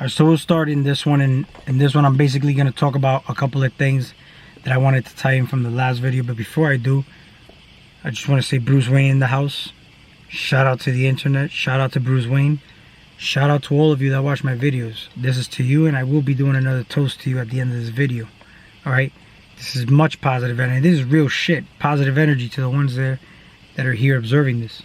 So we'll start in this one, and in this one I'm basically going to talk about a couple of things that I wanted to tie in from the last video. But before I do, I just want to say Bruce Wayne in the house. Shout out to the internet. Shout out to Bruce Wayne. Shout out to all of you that watch my videos. This is to you, and I will be doing another toast to you at the end of this video. Alright? This is much positive energy. This is real shit. Positive energy to the ones there that are here observing this.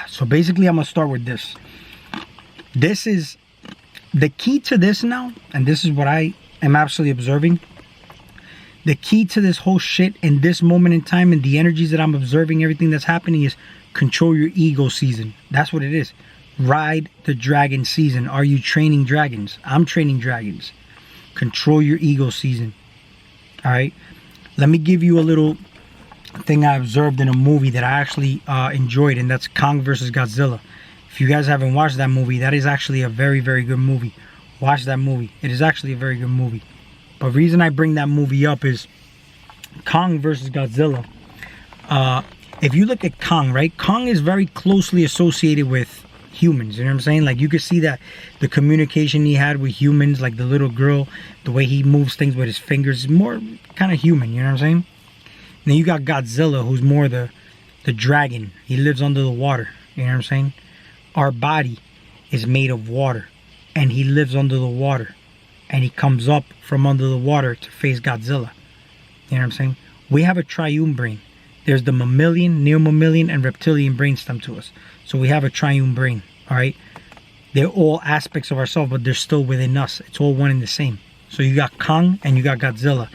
So basically I'm going to start with this. This is the key to this now, and this is what I am absolutely observing. The key to this whole shit in this moment in time and the energies that I'm observing, everything that's happening, is control your ego season. That's what it is. Ride the dragon season. Are you training dragons? I'm training dragons. Control your ego season. Alright? Let me give you a little thing I observed in a movie that I actually enjoyed, and that's Kong vs. Godzilla. If you guys haven't watched that movie, that is actually a very, very good movie. Watch that movie. It is actually a very good movie. But the reason I bring that movie up is Kong vs. Godzilla. If you look at Kong, right? Kong is very closely associated with humans, you know what I'm saying? Like, you could see that the communication he had with humans, like the little girl, the way he moves things with his fingers, is more kind of human, you know what I'm saying? And then you got Godzilla, who's more the dragon. He lives under the water, you know what I'm saying? Our body is made of water, and he lives under the water, and he comes up from under the water to face Godzilla. You know what I'm saying? We have a triune brain. There's the mammalian, neo-mammalian, and reptilian brainstem to us. So we have a triune brain, all right? They're all aspects of ourselves, but they're still within us. It's all one and the same. So you got Kong and you got Godzilla.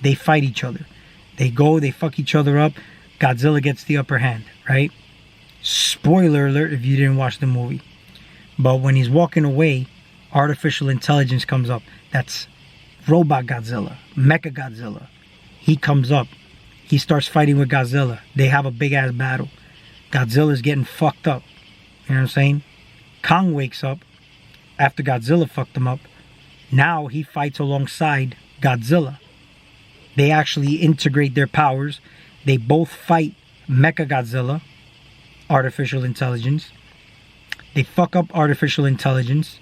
They fight each other. They go, they fuck each other up. Godzilla gets the upper hand, right? Spoiler alert if you didn't watch the movie. But when he's walking away, artificial intelligence comes up. That's Robot Godzilla, Mecha Godzilla. He comes up. He starts fighting with Godzilla. They have a big ass battle. Godzilla's getting fucked up. You know what I'm saying? Kong wakes up after Godzilla fucked him up. Now he fights alongside Godzilla. They actually integrate their powers. They both fight Mecha Godzilla, artificial intelligence. They fuck up artificial intelligence.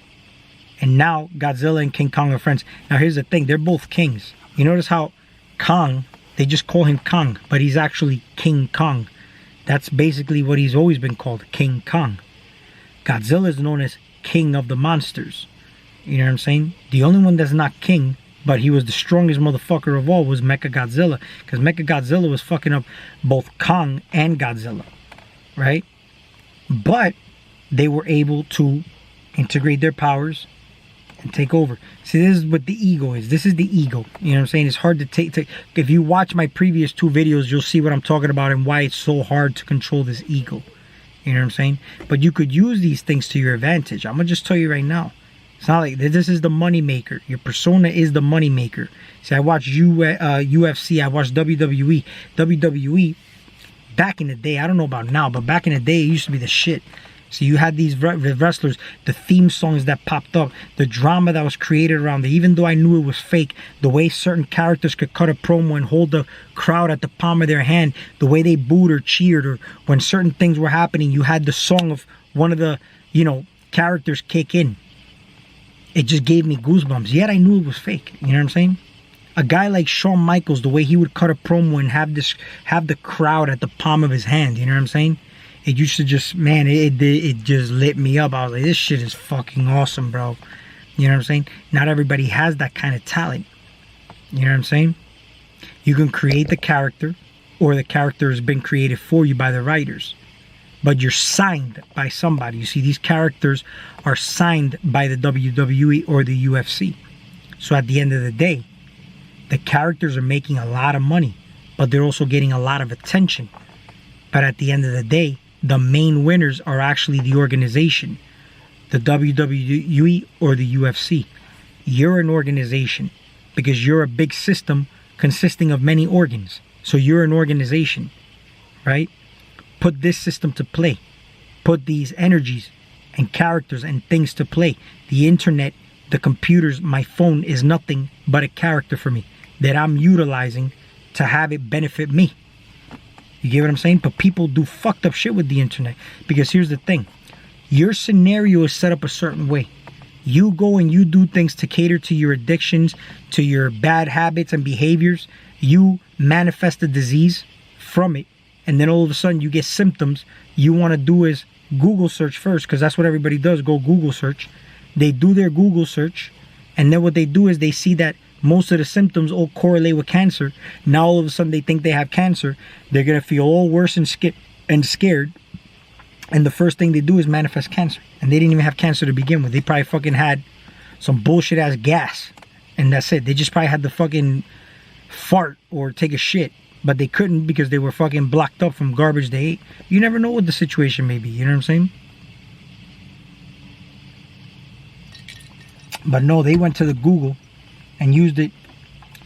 And now Godzilla and King Kong are friends. Now here's the thing. They're both kings. You notice how Kong, they just call him Kong, but he's actually King Kong. That's basically what he's always been called, King Kong. Godzilla is known as King of the Monsters. You know what I'm saying? The only one that's not king, but he was the strongest motherfucker of all, was Mecha Godzilla. Because Mecha Godzilla was fucking up both Kong and Godzilla. Right? But they were able to integrate their powers and take over. See, this is what the ego is. This is the ego. You know what I'm saying? It's hard to take. If you watch my previous two videos, you'll see what I'm talking about and why it's so hard to control this ego. You know what I'm saying? But you could use these things to your advantage. I'm going to just tell you right now. It's not like this is the money maker. Your persona is the money maker. See, I watch UFC. I watch WWE. WWE, back in the day, I don't know about now, but back in the day, it used to be the shit. So you had these wrestlers, the theme songs that popped up, the drama that was created around it. Even though I knew it was fake, the way certain characters could cut a promo and hold the crowd at the palm of their hand, the way they booed or cheered, or when certain things were happening, you had the song of one of the, characters kick in. It just gave me goosebumps. Yet I knew it was fake. You know what I'm saying? A guy like Shawn Michaels, the way he would cut a promo and have the crowd at the palm of his hand. You know what I'm saying? It used to just, man, it just lit me up. I was like, this shit is fucking awesome, bro. You know what I'm saying? Not everybody has that kind of talent. You know what I'm saying? You can create the character, or the character has been created for you by the writers. But you're signed by somebody. You see, these characters are signed by the WWE or the UFC. So at the end of the day, the characters are making a lot of money, but they're also getting a lot of attention. But at the end of the day, the main winners are actually the organization, the WWE or the UFC. You're an organization because you're a big system consisting of many organs. So you're an organization, right? Put this system to play. Put these energies and characters and things to play. The internet, the computers, my phone is nothing but a character for me that I'm utilizing to have it benefit me. You get what I'm saying? But people do fucked up shit with the internet. Because here's the thing. Your scenario is set up a certain way. You go and you do things to cater to your addictions, to your bad habits and behaviors. You manifest a disease from it. And then all of a sudden you get symptoms. You want to do is Google search first, because that's what everybody does. Go Google search. They do their Google search. And then what they do is they see that most of the symptoms all correlate with cancer. Now all of a sudden they think they have cancer. They're going to feel all worse and scared. And the first thing they do is manifest cancer. And they didn't even have cancer to begin with. They probably fucking had some bullshit ass gas. And that's it. They just probably had to fucking fart or take a shit. But they couldn't because they were fucking blocked up from garbage they ate. You never know what the situation may be. You know what I'm saying? But no, they went to the Google and used it.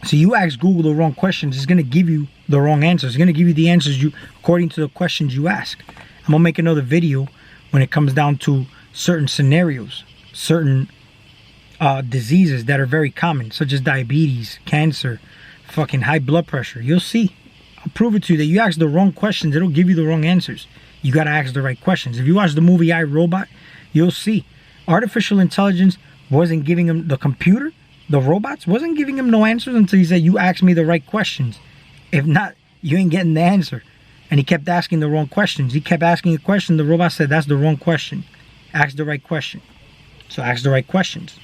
So you ask Google the wrong questions, it's going to give you the wrong answers. It's going to give you the answers according to the questions you ask. I'm going to make another video when it comes down to certain scenarios, certain diseases that are very common, such as diabetes, cancer, fucking high blood pressure. You'll see. I'll prove it to you that you ask the wrong questions, it'll give you the wrong answers. You got to ask the right questions. If you watch the movie I, Robot, you'll see. Artificial intelligence wasn't giving him, the computer, the robots, wasn't giving him no answers until he said, you ask me the right questions. If not, you ain't getting the answer. And he kept asking the wrong questions. He kept asking a question. The robot said, that's the wrong question. Ask the right question. So ask the right questions.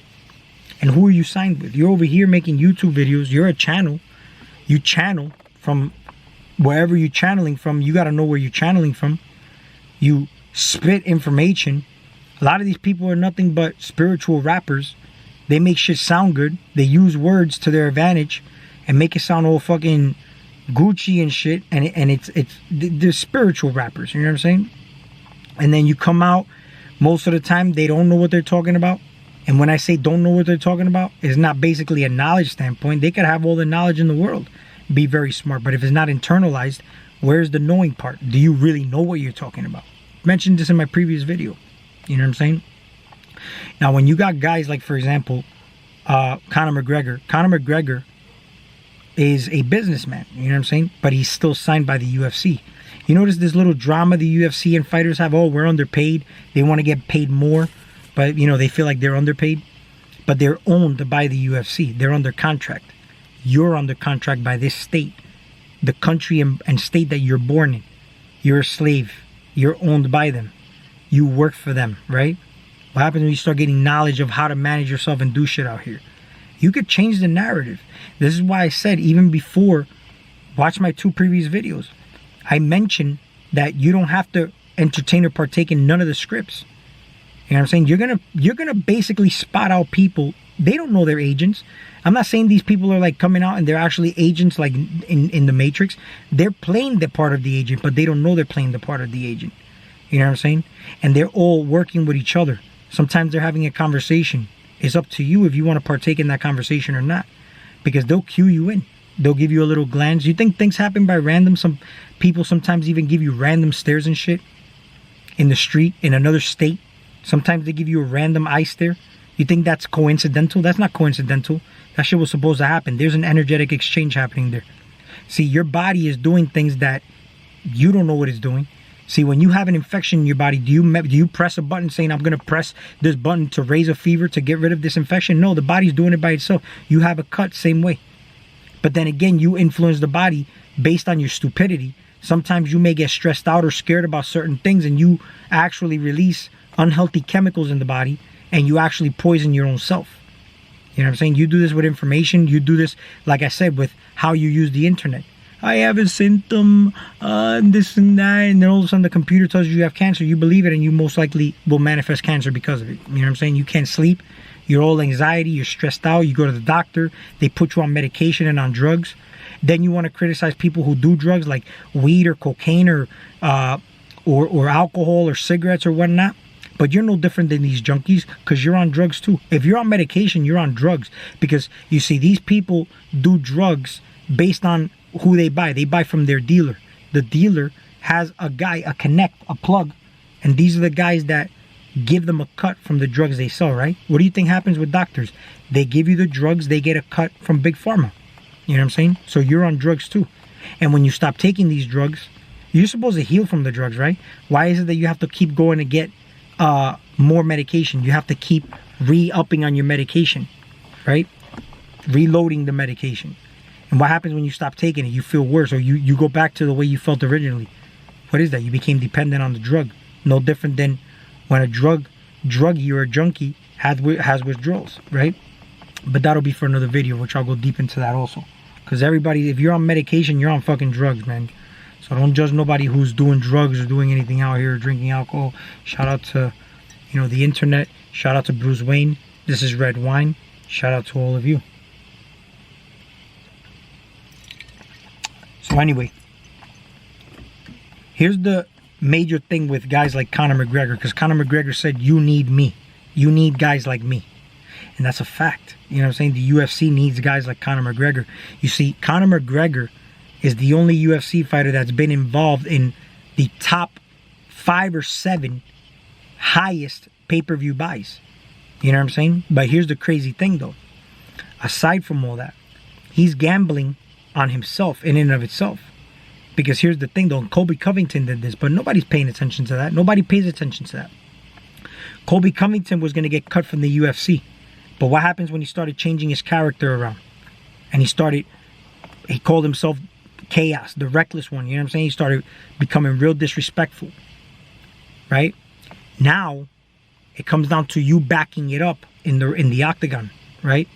And who are you signed with? You're over here making YouTube videos. You're a channel. You channel from wherever you're channeling from. You got to know where you're channeling from. You spit information. A lot of these people are nothing but spiritual rappers. They make shit sound good. They use words to their advantage and make it sound all fucking Gucci and shit. And they're spiritual rappers. You know what I'm saying? And then you come out, most of the time they don't know what they're talking about. And when I say don't know what they're talking about, it's not basically a knowledge standpoint. They could have all the knowledge in the world, be very smart. But if it's not internalized, where's the knowing part? Do you really know what you're talking about? I mentioned this in my previous video. You know what I'm saying? Now, when you got guys like, for example, Conor McGregor. Conor McGregor is a businessman. You know what I'm saying? But he's still signed by the UFC. You notice this little drama the UFC and fighters have? Oh, we're underpaid. They want to get paid more. But, you know, they feel like they're underpaid. But they're owned by the UFC. They're under contract. You're under contract by this state. The country and state that you're born in. You're a slave. You're owned by them. You work for them, right? What happens when you start getting knowledge of how to manage yourself and do shit out here? You could change the narrative. This is why I said, even before, watch my 2 previous videos. I mentioned that you don't have to entertain or partake in none of the scripts. You know what I'm saying? You're gonna basically spot out people. They don't know they're agents. I'm not saying these people are like coming out and they're actually agents like in the Matrix. They're playing the part of the agent, but they don't know they're playing the part of the agent. You know what I'm saying? And they're all working with each other. Sometimes they're having a conversation. It's up to you if you want to partake in that conversation or not. Because they'll cue you in. They'll give you a little glance. You think things happen by random? Some people sometimes even give you random stares and shit. In the street, in another state. Sometimes they give you a random eye stare. You think that's coincidental? That's not coincidental. That shit was supposed to happen. There's an energetic exchange happening there. See, your body is doing things that you don't know what it's doing. See, when you have an infection in your body, do you press a button saying, I'm going to press this button to raise a fever to get rid of this infection? No, the body's doing it by itself. You have a cut, same way. But then again, you influence the body based on your stupidity. Sometimes you may get stressed out or scared about certain things and you actually release unhealthy chemicals in the body and you actually poison your own self. You know what I'm saying? You do this with information. You do this, like I said, with how you use the internet. I have a symptom, this and that, and then all of a sudden the computer tells you have cancer. You believe it and you most likely will manifest cancer because of it. You know what I'm saying? You can't sleep. You're all anxiety. You're stressed out. You go to the doctor. They put you on medication and on drugs. Then you want to criticize people who do drugs like weed or cocaine or alcohol or cigarettes or whatnot. But you're no different than these junkies because you're on drugs too. If you're on medication, you're on drugs. Because you see, these people do drugs based on who they buy. They buy from their dealer. The dealer has a guy, a connect, a plug. And these are the guys that give them a cut from the drugs they sell, right? What do you think happens with doctors? They give you the drugs, they get a cut from Big Pharma. You know what I'm saying? So you're on drugs too. And when you stop taking these drugs, You're supposed to heal from the drugs, right? Why is it that you have to keep going to get more medication? You have to keep re-upping on your medication, right? Reloading the medication. And what happens when you stop taking it? You feel worse, or you go back to the way you felt originally. What is that? You became dependent on the drug. No different than when a druggie or a junkie has withdrawals, right? But that'll be for another video, which I'll go deep into that also. Because everybody, if you're on medication, you're on fucking drugs, man. So don't judge nobody who's doing drugs or doing anything out here, drinking alcohol. Shout out to, the internet. Shout out to Bruce Wayne. This is Red Wine. Shout out to all of you. So anyway, here's the major thing with guys like Conor McGregor. Because Conor McGregor said, you need me. You need guys like me. And that's a fact. You know what I'm saying? The UFC needs guys like Conor McGregor. You see, Conor McGregor is the only UFC fighter that's been involved in the top 5 or 7 highest pay-per-view buys. You know what I'm saying? But here's the crazy thing, though. Aside from all that, he's gambling on himself in and of itself. Because here's the thing, though. Colby Covington did this, but nobody's paying attention to that. Nobody pays attention to that. Colby Covington was going to get cut from the UFC. But what happens when he started changing his character around? And he called himself Chaos, the reckless one. You know what I'm saying? He started becoming real disrespectful. Right? Now, it comes down to you backing it up in the octagon. Right?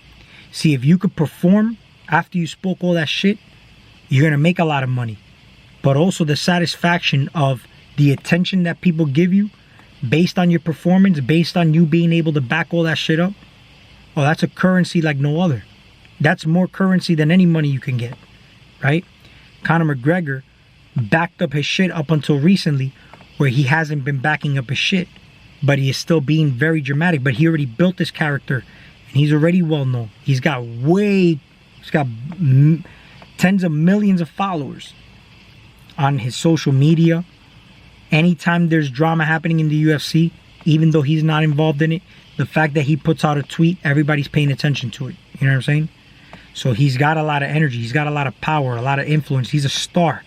See, if you could perform after you spoke all that shit, you're going to make a lot of money. But also the satisfaction of the attention that people give you based on your performance, based on you being able to back all that shit up. Oh, that's a currency like no other. That's more currency than any money you can get, right? Conor McGregor backed up his shit up until recently, where he hasn't been backing up his shit, but he is still being very dramatic. But he already built this character, and he's already well known. He's got tens of millions of followers on his social media. Anytime there's drama happening in the UFC, even though he's not involved in it, the fact that he puts out a tweet, everybody's paying attention to it. You know what I'm saying? So he's got a lot of energy. He's got a lot of power, a lot of influence. He's a star,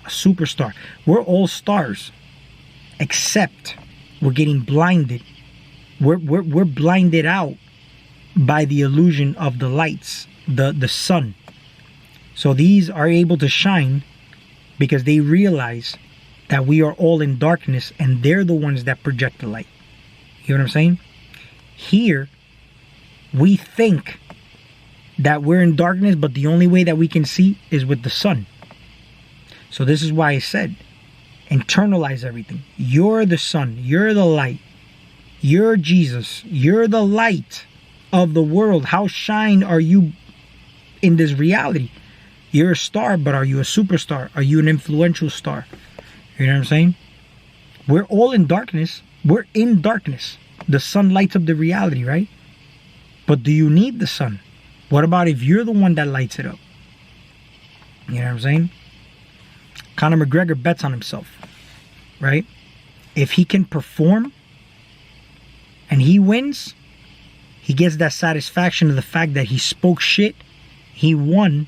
a superstar. We're all stars, except we're getting blinded. We're blinded out by the illusion of the lights, the sun. So these are able to shine because they realize that we are all in darkness, and they're the ones that project the light. You know what I'm saying? Here, we think that we're in darkness, but the only way that we can see is with the sun. So this is why I said, internalize everything. You're the sun. You're the light. You're Jesus. You're the light of the world. How shine are you in this reality? You're a star, but are you a superstar? Are you an influential star? You know what I'm saying? We're all in darkness. We're in darkness. The sun lights up the reality, right? But do you need the sun? What about if you're the one that lights it up? You know what I'm saying? Conor McGregor bets on himself, right? If he can perform and he wins, he gets that satisfaction of the fact that he spoke shit, he won,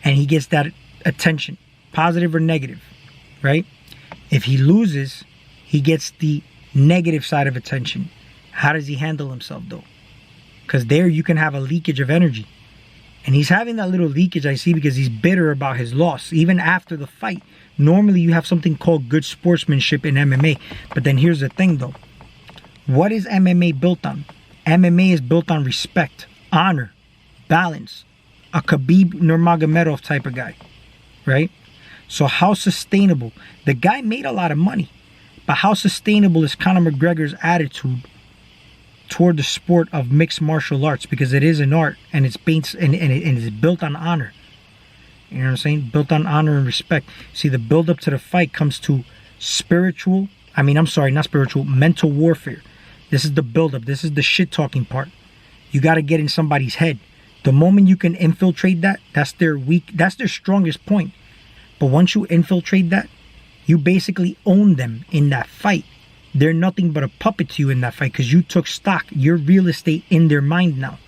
and he gets that attention, positive or negative, right? If he loses, he gets the negative side of attention. How does he handle himself, though? Because there you can have a leakage of energy. And he's having that little leakage, I see, because he's bitter about his loss, even after the fight. Normally, you have something called good sportsmanship in MMA. But then here's the thing, though. What is MMA built on? MMA is built on respect, honor, balance. A Khabib Nurmagomedov type of guy, right? So how sustainable? The guy made a lot of money. But how sustainable is Conor McGregor's attitude toward the sport of mixed martial arts? Because it is an art, and it's based and it's built on honor. You know what I'm saying? Built on honor and respect. See, the build up to the fight comes to mental warfare. This is the build up. This is the shit talking part. You got to get in somebody's head. The moment you can infiltrate that, that's their strongest point. But once you infiltrate that, you basically own them in that fight. They're nothing but a puppet to you in that fight because you took stock. You're real estate in their mind now.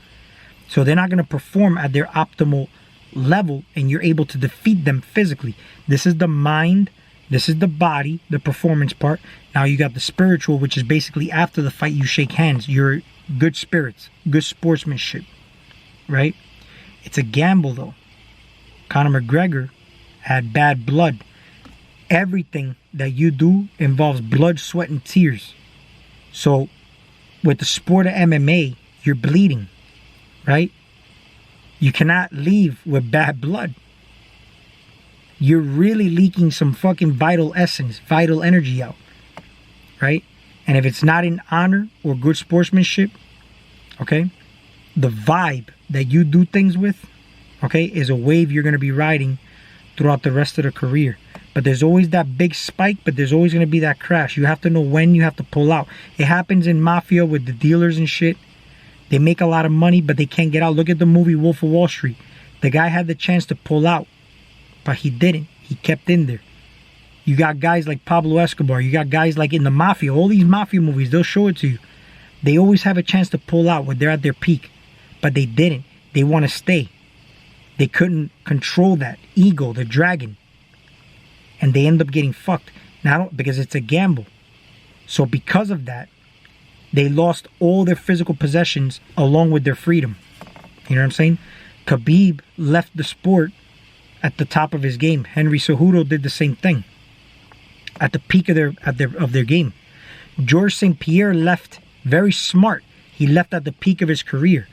So they're not going to perform at their optimal level and you're able to defeat them physically. This is the mind, this is the body, the performance part. Now you got the spiritual, which is basically after the fight you shake hands. You're good spirits, good sportsmanship, right? It's a gamble though. Conor McGregor had bad blood. Everything that you do involves blood, sweat, and tears. So with the sport of MMA, you're bleeding, right? You cannot leave with bad blood. You're really leaking some fucking vital essence, vital energy out, right? And if it's not in honor or good sportsmanship, okay, the vibe that you do things with, okay, is a wave you're going to be riding throughout the rest of the career. But there's always that big spike, but there's always going to be that crash. You have to know when you have to pull out. It happens in mafia with the dealers and shit. They make a lot of money, but they can't get out. Look at the movie Wolf of Wall Street. The guy had the chance to pull out, but he didn't. He kept in there. You got guys like Pablo Escobar. You got guys like in the mafia. All these mafia movies, they'll show it to you. They always have a chance to pull out when they're at their peak, but they didn't. They want to stay. They couldn't control that ego, the dragon. And they end up getting fucked. Now, because it's a gamble. So because of that, they lost all their physical possessions along with their freedom. You know what I'm saying? Khabib left the sport at the top of his game. Henry Cejudo did the same thing at the peak of their game. Georges St. Pierre left very smart. He left at the peak of his career.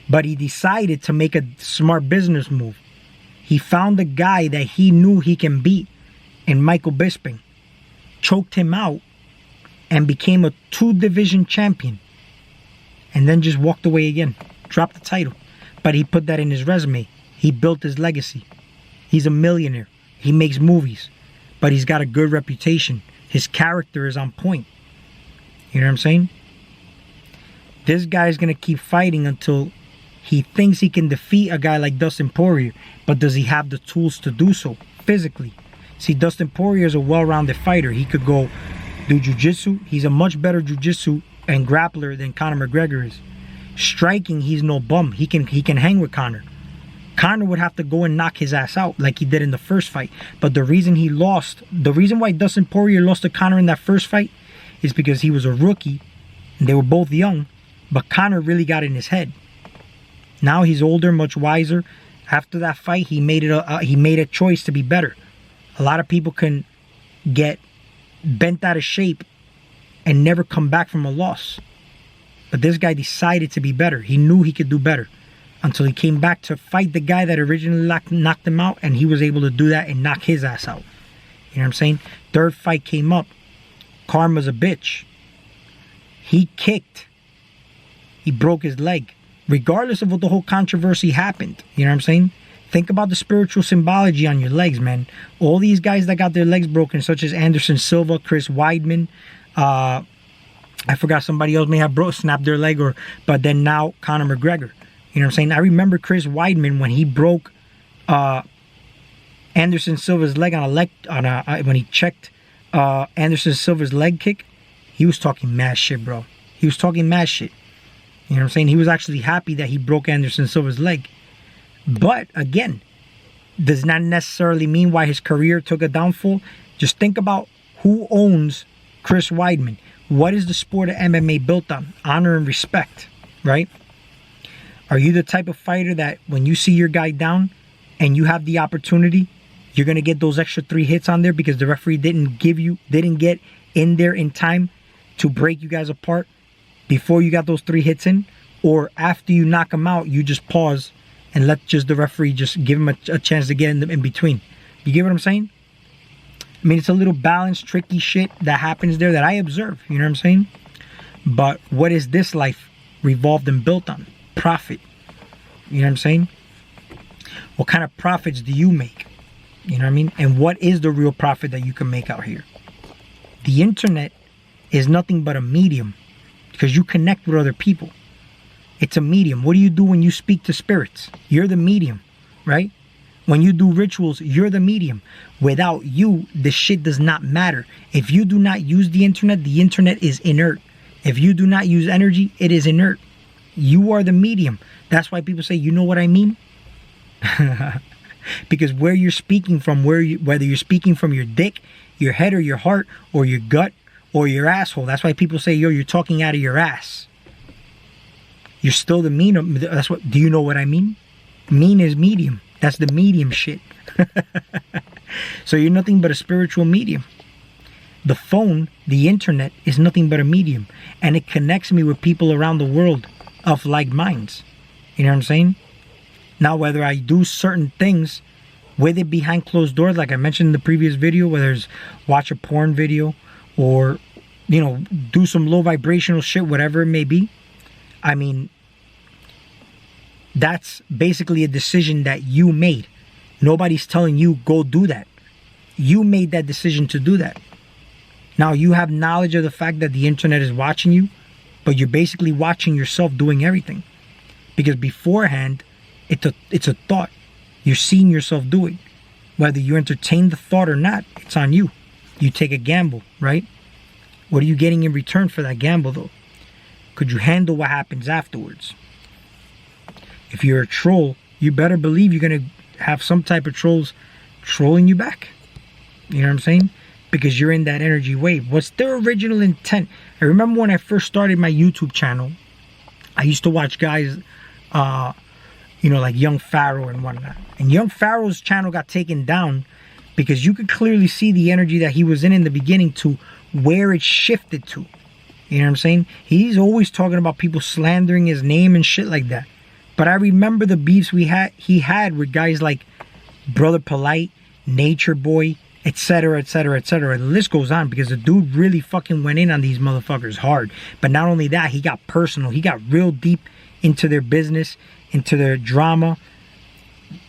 But he decided to make a smart business move. He found a guy that he knew he can beat in Michael Bisping. Choked him out and became a 2-division champion. And then just walked away again. Dropped the title. But he put that in his resume. He built his legacy. He's a millionaire. He makes movies. But he's got a good reputation. His character is on point. You know what I'm saying? This guy's going to keep fighting until he thinks he can defeat a guy like Dustin Poirier. But does he have the tools to do so physically? See, Dustin Poirier is a well-rounded fighter. He could go do jiu-jitsu. He's a much better jiu-jitsu and grappler than Conor McGregor is. Striking, he's no bum. He can hang with Conor. Conor would have to go and knock his ass out like he did in the first fight. But the reason why Dustin Poirier lost to Conor in that first fight is because he was a rookie and they were both young, but Conor really got in his head. Now he's older, much wiser. After that fight, he made a choice to be better. A lot of people can get bent out of shape and never come back from a loss. But this guy decided to be better. He knew he could do better until he came back to fight the guy that originally knocked him out, and he was able to do that and knock his ass out. You know what I'm saying? Third fight came up. Karma's a bitch. He kicked. He broke his leg. Regardless of what the whole controversy happened. You know what I'm saying? Think about the spiritual symbology on your legs, man. All these guys that got their legs broken, such as Anderson Silva, Chris Weidman, I forgot somebody else may have snapped their leg, but then now Conor McGregor. You know what I'm saying? I remember Chris Weidman when he broke Anderson Silva's leg when he checked Anderson Silva's leg kick. He was talking mad shit, bro. He was talking mad shit. You know what I'm saying? He was actually happy that he broke Anderson Silva's leg. But again, does not necessarily mean why his career took a downfall. Just think about who owns Chris Weidman. What is the sport of MMA built on? Honor and respect, right? Are you the type of fighter that when you see your guy down and you have the opportunity, you're going to get those extra 3 hits on there because the referee didn't get in there in time to break you guys apart before you got those 3 hits in? Or after you knock him out, you just pause and let just the referee just give him a chance to get in between? You get what I'm saying? I mean, it's a little balanced, tricky shit that happens there that I observe. You know what I'm saying? But what is this life revolved and built on? Profit. You know what I'm saying? What kind of profits do you make? You know what I mean? And what is the real profit that you can make out here? The internet is nothing but a medium because you connect with other people. It's a medium. What do you do when you speak to spirits? You're the medium, right? When you do rituals, you're the medium. Without you, the shit does not matter. If you do not use the internet is inert. If you do not use energy, it is inert. You are the medium. That's why people say, you know what I mean? Because where you're speaking from, whether you're speaking from your dick, your head, or your heart, or your gut, or your asshole. That's why people say, yo, you're talking out of your ass. You're still the medium. That's what. Do you know what I mean? Mean is medium. That's the medium shit. So you're nothing but a spiritual medium. The phone, the internet, is nothing but a medium. And it connects me with people around the world of like minds. You know what I'm saying? Now, whether I do certain things with it behind closed doors, like I mentioned in the previous video, whether it's watch a porn video or, you know, do some low vibrational shit, whatever it may be. I mean, that's basically a decision that you made. Nobody's telling you go do that. You made that decision to do that. Now you have knowledge of the fact that the internet is watching you, but you're basically watching yourself doing everything. Because beforehand, it's a thought. You're seeing yourself do it. Whether you entertain the thought or not, it's on you. You take a gamble, right? What are you getting in return for that gamble though? Could you handle what happens afterwards? If you're a troll, you better believe you're going to have some type of trolls trolling you back. You know what I'm saying? Because you're in that energy wave. What's their original intent? I remember when I first started my YouTube channel, I used to watch guys, you know, like Young Pharaoh and whatnot. And Young Pharaoh's channel got taken down because you could clearly see the energy that he was in the beginning to where it shifted to. You know what I'm saying? He's always talking about people slandering his name and shit like that. But I remember the beefs he had with guys like Brother Polite, Nature Boy, etc, etc, etc. The list goes on because the dude really fucking went in on these motherfuckers hard. But not only that, he got personal. He got real deep into their business, into their drama,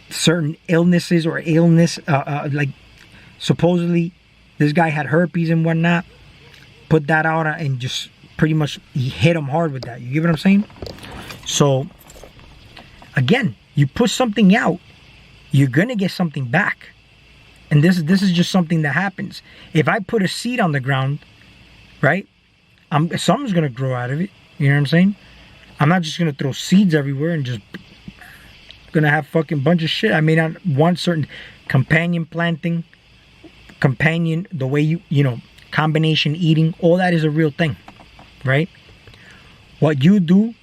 certain illnesses or illness. Like supposedly this guy had herpes and whatnot. Put that out and just pretty much he hit him hard with that. You get what I'm saying? So again, you put something out, you're gonna get something back. And this is just something that happens. If I put a seed on the ground, right, something's gonna grow out of it. You know what I'm saying? I'm not just gonna throw seeds everywhere and just gonna have fucking bunch of shit. I may not want certain companion planting, the way you know, combination eating, all that is a real thing, right? What you do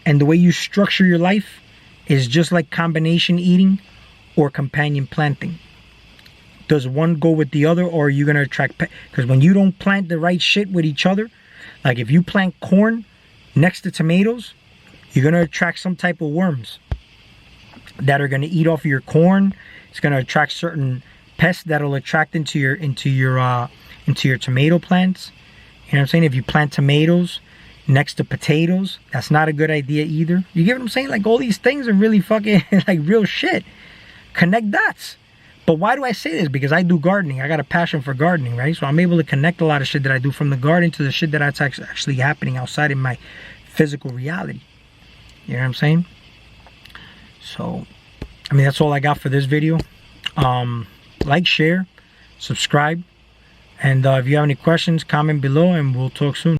and the way you structure your life is just like combination eating or companion planting. Does one go with the other, or are you going to attract because when you don't plant the right shit with each other, like if you plant corn next to tomatoes, you're going to attract some type of worms that are going to eat off of your corn. It's going to attract certain pests that'll attract into your tomato plants. You know what I'm saying? If you plant tomatoes next to potatoes, that's not a good idea either. You get what I'm saying? Like all these things are really fucking like real shit. Connect dots. But why do I say this? Because I do gardening. I got a passion for gardening, right? So I'm able to connect a lot of shit that I do from the garden to the shit that's actually happening outside in my physical reality. You know what I'm saying? So, I mean, that's all I got for this video. Like, share, subscribe. And if you have any questions, comment below and we'll talk soon.